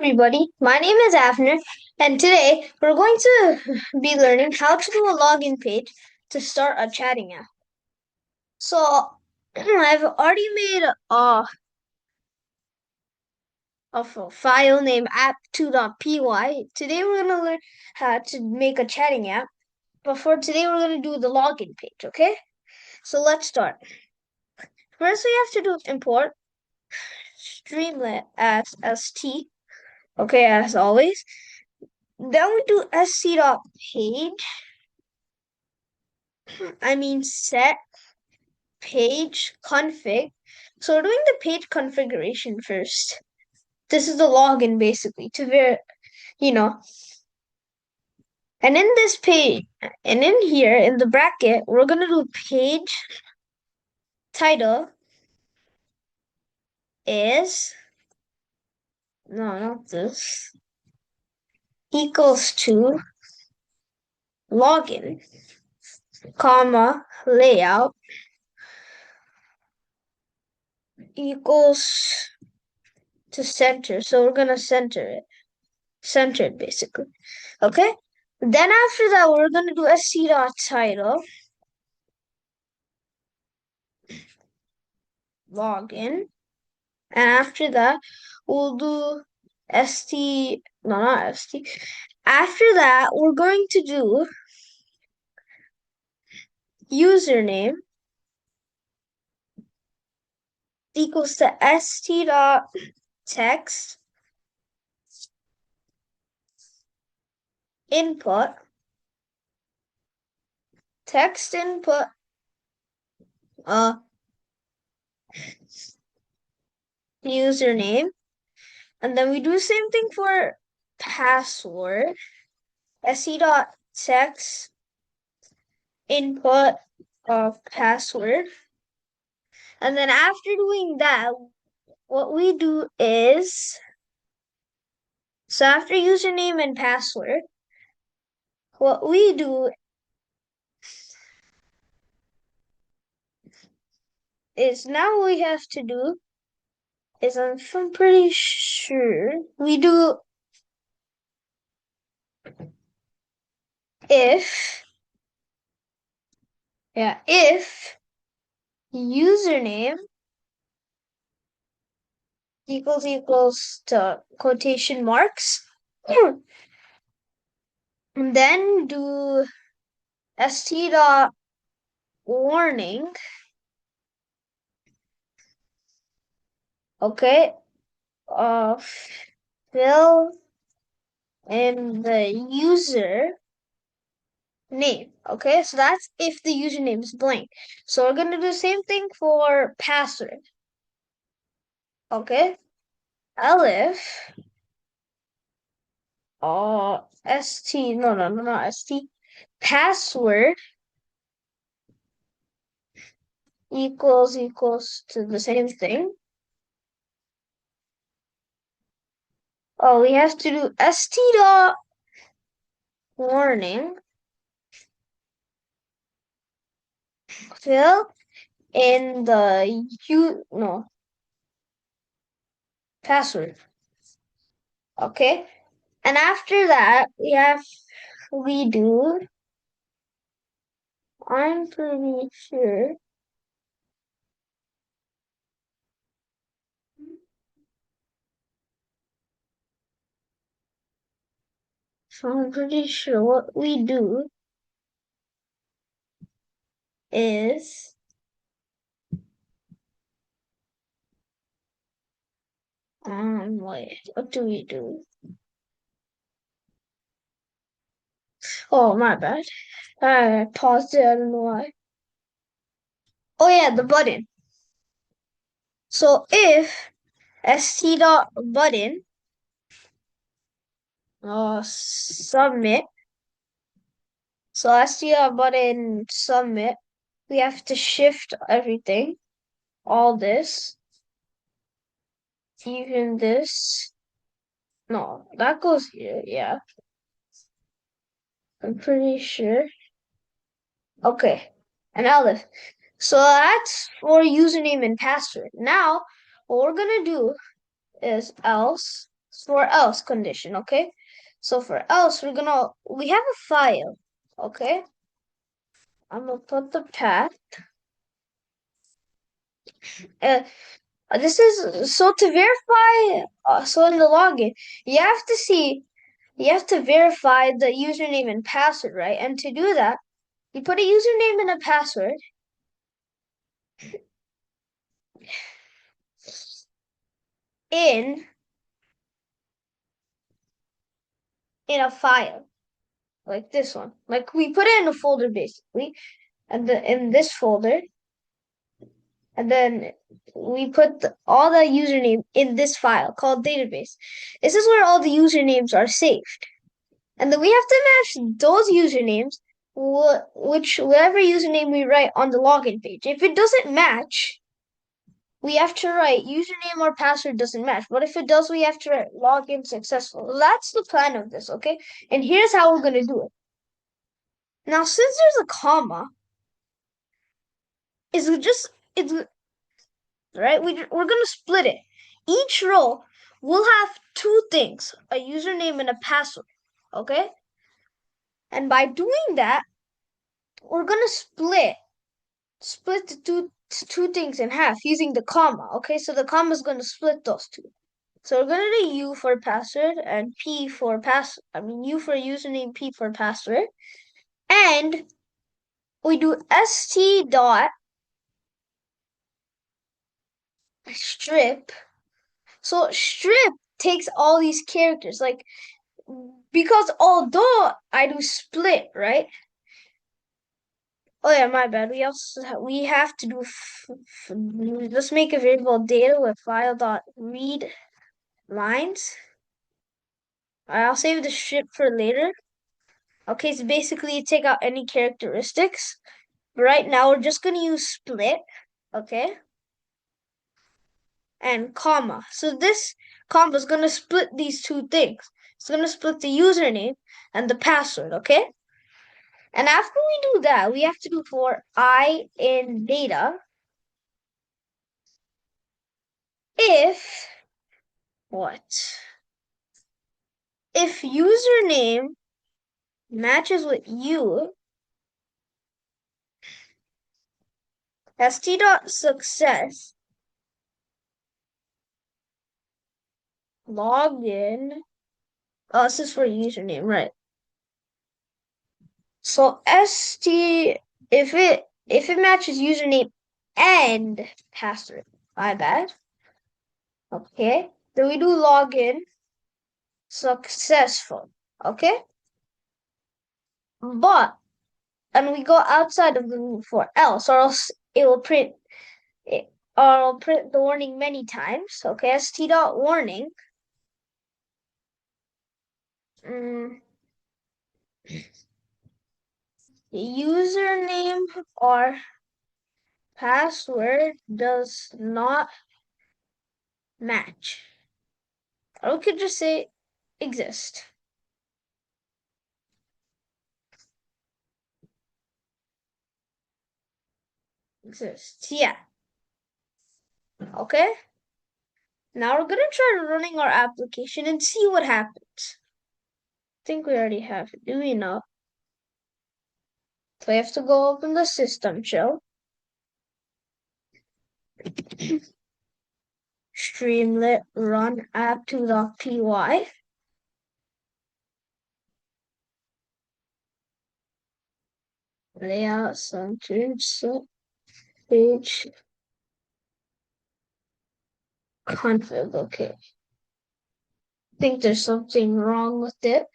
everybody, my name is Avner, and today we're going to be learning how to do a login page to start a chatting app. So, I've already made a file named app2.py. Today we're going to learn how to make a chatting app, but for today we're going to do the login page, okay? So let's start. First we have to do import Streamlit as st, okay, as always. Then we do sc.page. Set page config. So we're doing the page configuration first. This is the login basically you know. And in this page, and in here in the bracket, we're gonna do page title is no, not this, equals to login, comma layout equals to center. So we're gonna center it basically. Okay. Then after that, we're gonna do sc.title login, and after that, we'll do st. No, not st. After that, we're going to do username equals to st.text input, text input, username, and then we do the same thing for password, st.text input password. And then after doing that, what we do is, so after username and password, what we do is now we have to do is I'm pretty sure we do if username equals to quotation marks, and then do st dot warning, okay, fill in the user name. Okay, so that's if the username is blank. So we're gonna do the same thing for password. Okay, elif st, no, not st, password equals to the same thing. Oh, we have to do st dot warning, fill in the password. Okay, and after that we do, I'm pretty sure, what we do is wait, what do we do? Oh, my bad. I paused it, I don't know why. Oh yeah, the button. So if st dot button submit, so st dot button submit, we have to shift everything, all this, even this. No, that goes here, yeah. I'm pretty sure. Okay, and Aleph. So that's for username and password. Now, what we're gonna do is else for else condition, okay? So for else, we have a file, okay? I'm gonna put the path. Uh, this is so to verify. So in the login, you have to see, you have to verify the username and password, right? And to do that, you put a username and a password in in a file like this one. Like we put it in a folder basically, and in this folder, and then we put all the username in this file called database. This is where all the usernames are saved. And then we have to match those usernames, whatever username we write on the login page. If it doesn't match, we have to write username or password doesn't match. But if it does, we have to write login successful. That's the plan of this, okay? And here's how we're gonna do it. Now, since there's a comma, it's right. We're gonna split it. Each row will have two things: a username and a password. Okay. And by doing that, we're gonna split the two things in half using the comma. Okay, so the comma is gonna split those two. So we're gonna do U for password and P for U for username, P for password, and we do st dot strip. So strip takes all these characters, like because although I do split, right? Oh yeah, my bad. We have to do let's make a variable data with file dot read lines. I'll save the strip for later. Okay, so basically you take out any characteristics. But right now we're just gonna use split, okay? And comma. So this comma is gonna split these two things. It's gonna split the username and the password, okay? And after we do that, we have to do for I in data if what? If username matches with you, st.success login. Oh, this is for username, right? So if it matches username and password, my bad. Okay. Then we do login successful. Okay. But and we go outside of the loop for else, or else it will print it, or I'll print the warning many times. Okay, st dot warning. Mm, username or password does not match. Or we could just say exist. Exists. Yeah. Okay. Now we're gonna try running our application and see what happens. I think we already have it. Do we know? So we have to go open the system shell. Streamlit run app2.py. Layout centered set page config. Okay. I think there's something wrong with it.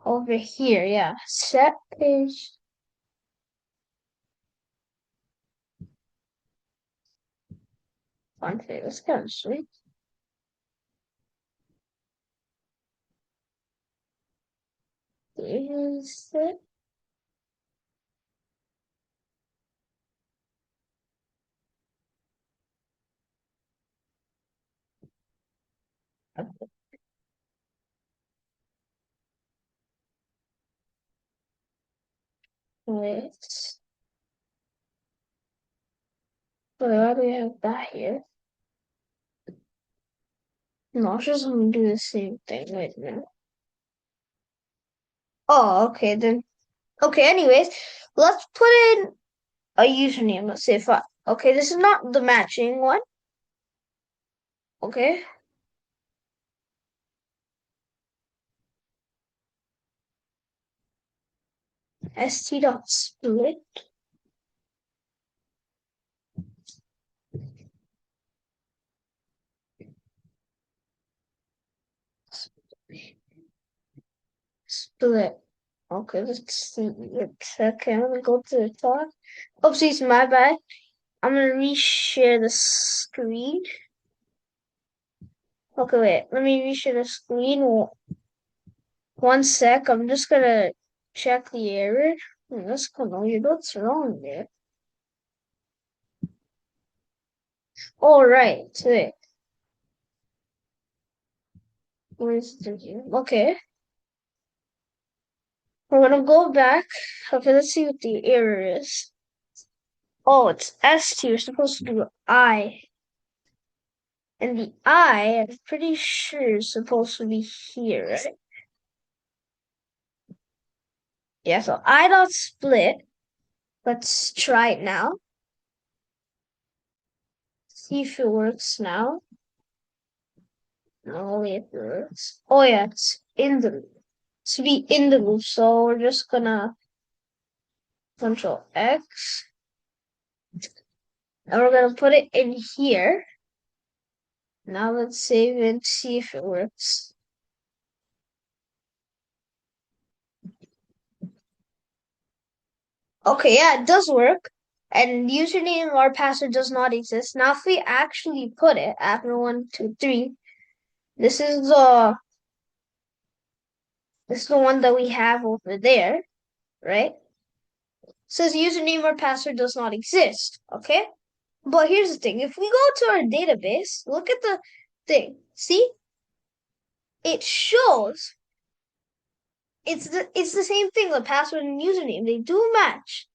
Over here, yeah. Set page config. That's kind of sweet. Is it? Wait. Why do we have that here? No, it's just gonna do the same thing. Wait a minute. Oh, okay then. Okay, anyways, let's put in a username. Let's say five. Okay, this is not the matching one. Okay. st dot split. Split. Okay, let's see. Okay, I'm gonna go to the top. Oopsies, my bad. I'm gonna reshare the screen. Okay, wait. Let me reshare the screen. One sec. I'm just gonna check the error. That's kind of weird. What's wrong there? All right. Wait. Where's the view? Okay. We're gonna go back. Okay, let's see what the error is. Oh, it's S. You're supposed to do I. And the I, I'm pretty sure is supposed to be here, right? Yeah, so I dot split. Let's try it now. See if it works now. No, wait, it works. Oh yeah, it's in the loop. To be in the loop, so we're just gonna Control X. And we're gonna put it in here. Now let's save it and see if it works. Okay, yeah, it does work. And username or password does not exist. Now if we actually put it after 1, 2, 3, this is the one that we have over there, right? It says username or password does not exist. Okay? But here's the thing. If we go to our database, look at the thing. See? It shows it's the same thing, the password and username. They do match.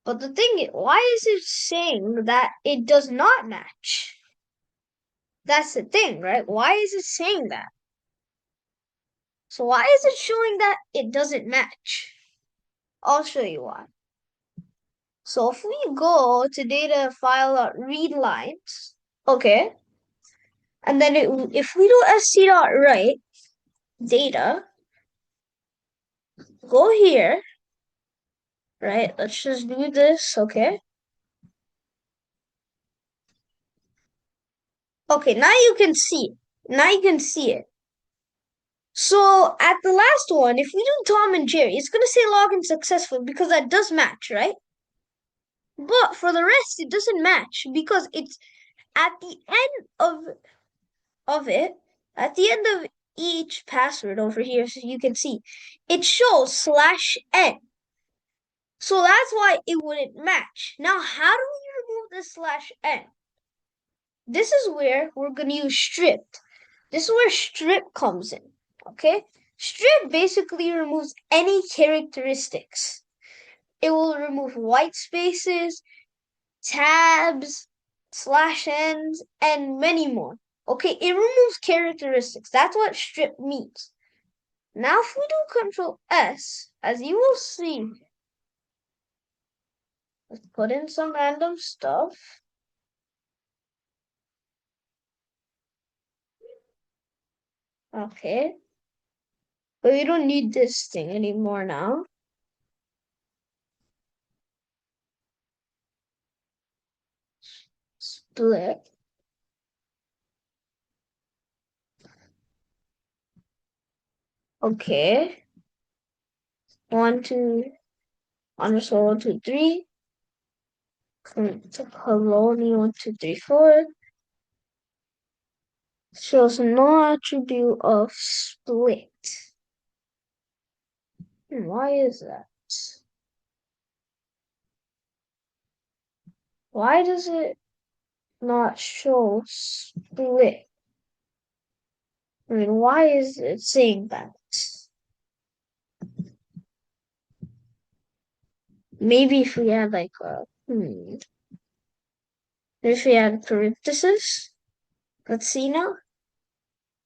But the thing is, why is it saying that it does not match? That's the thing, right? Why is it saying that? So why is it showing that it doesn't match? I'll show you why. So if we go to data file read lines, okay, and then if we do st dot write data, go here, right? Let's just do this, okay? Okay, now you can see it. Now you can see it. So at the last one, if we do Tom and Jerry, it's gonna say login successful because that does match, right? But for the rest, it doesn't match because it's at the end of it, at the end of each password over here, so you can see, it shows /n. So that's why it wouldn't match. Now, how do we remove this /n? This is where we're going to use stripped. This is where strip comes in, okay? Strip basically removes any characteristics. It will remove white spaces, tabs, /n's, and many more. Okay, it removes characteristics. That's what strip means. Now, if we do Control S, as you will see, let's put in some random stuff. Okay. But we don't need this thing anymore now. Split. Okay. 1, 2, _1, 2, 3. Colony 1, 2, 3, 4. Shows no attribute of split. Why is that? Why does it not show split? I mean, why is it saying that? Maybe if we had like if we had parentheses. Let's see now.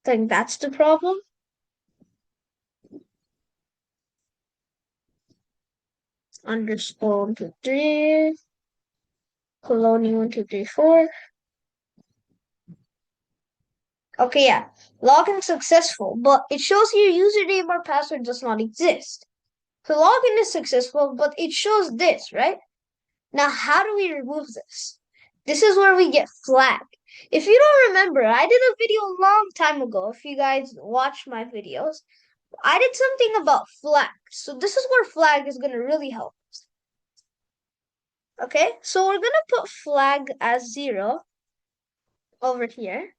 Think that's the problem? Underscore 123, colony 1234. Okay, yeah. Login successful, but it shows your username or password does not exist. So login is successful, but it shows this, right? Now, how do we remove this? This is where we get flag. If you don't remember, I did a video a long time ago. If you guys watch my videos, I did something about flag. So this is where flag is going to really help. Okay, so we're going to put flag as 0 over here.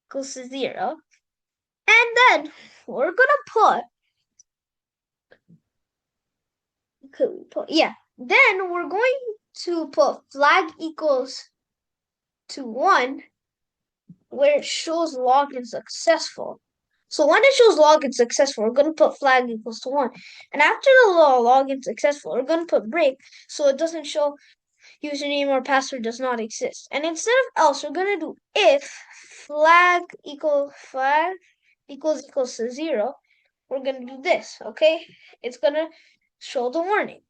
Equals to 0. And then we're going to then we're going to put flag equals to 1 where it shows login successful. So when it shows login successful, we're going to put flag equals to 1. And after the login successful, we're going to put break so it doesn't show username or password does not exist. And instead of else, we're going to do if flag equals to 0. We're going to do this, okay? It's going to show the warning.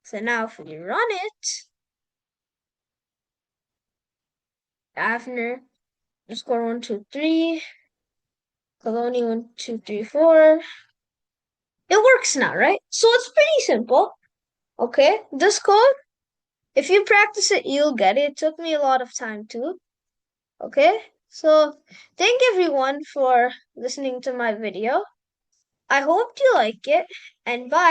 So now if we run it, Avner underscore 123, colony 1234. It works now, right? So it's pretty simple. Okay, this code, if you practice it, you'll get it. It took me a lot of time too. Okay, so thank everyone for listening to my video. I hope you like it, and bye.